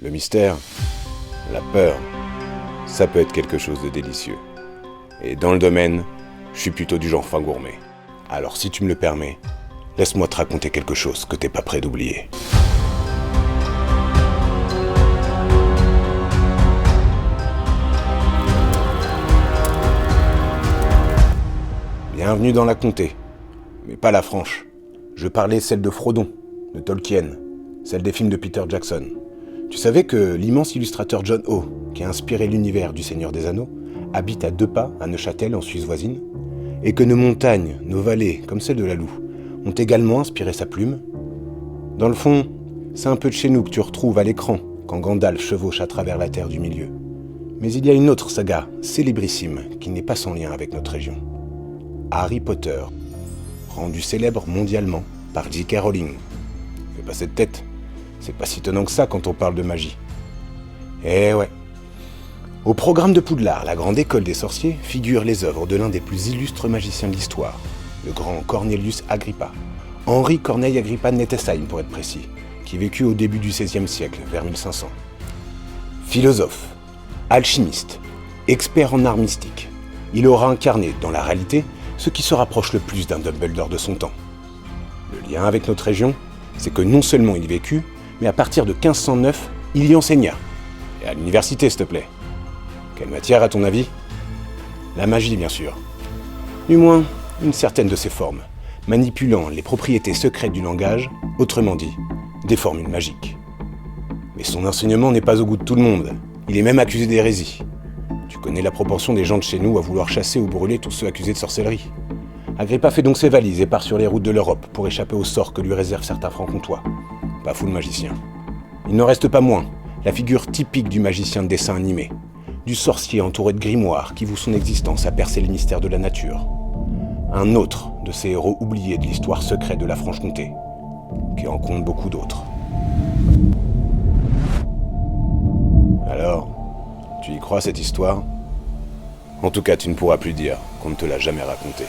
Le mystère, la peur, ça peut être quelque chose de délicieux. Et dans le domaine, je suis plutôt du genre fin gourmet. Alors si tu me le permets, laisse-moi te raconter quelque chose que t'es pas prêt d'oublier. Bienvenue dans la comté, mais pas la franche. Je parlais celle de Frodon, de Tolkien, celle des films de Peter Jackson. Tu savais que l'immense illustrateur John Ho, qui a inspiré l'univers du Seigneur des Anneaux, habite à 2 pas à Neuchâtel, en Suisse voisine, et que nos montagnes, nos vallées, comme celle de la Loue, ont également inspiré sa plume? Dans le fond, c'est un peu de chez nous que tu retrouves à l'écran quand Gandalf chevauche à travers la terre du milieu. Mais il y a une autre saga célébrissime qui n'est pas sans lien avec notre région. Harry Potter, rendu célèbre mondialement par J.K. Rowling. Fais pas cette tête, c'est pas si étonnant que ça quand on parle de magie. Eh ouais. Au programme de Poudlard, la grande école des sorciers, figurent les œuvres de l'un des plus illustres magiciens de l'histoire, le grand Cornelius Agrippa, Henri Corneille Agrippa de Nettesheim pour être précis, qui vécut au début du XVIe siècle, vers 1500. Philosophe, alchimiste, expert en arts mystiques, il aura incarné, dans la réalité, ce qui se rapproche le plus d'un Dumbledore de son temps. Le lien avec notre région, c'est que non seulement il y vécut, mais à partir de 1509, il y enseigna. Et à l'université, s'il te plaît. Quelle matière, à ton avis? La magie, bien sûr. Du moins, une certaine de ses formes, manipulant les propriétés secrètes du langage, autrement dit, des formules magiques. Mais son enseignement n'est pas au goût de tout le monde. Il est même accusé d'hérésie. Tu connais la proportion des gens de chez nous à vouloir chasser ou brûler tous ceux accusés de sorcellerie. Agrippa fait donc ses valises et part sur les routes de l'Europe pour échapper au sort que lui réservent certains francs-comtois. Pas fou le magicien. Il n'en reste pas moins la figure typique du magicien de dessin animé, du sorcier entouré de grimoires qui voue son existence à percer les mystères de la nature. Un autre de ces héros oubliés de l'histoire secrète de la Franche-Comté, qui en compte beaucoup d'autres. Alors, tu y crois cette histoire? En tout cas, tu ne pourras plus dire qu'on ne te l'a jamais racontée.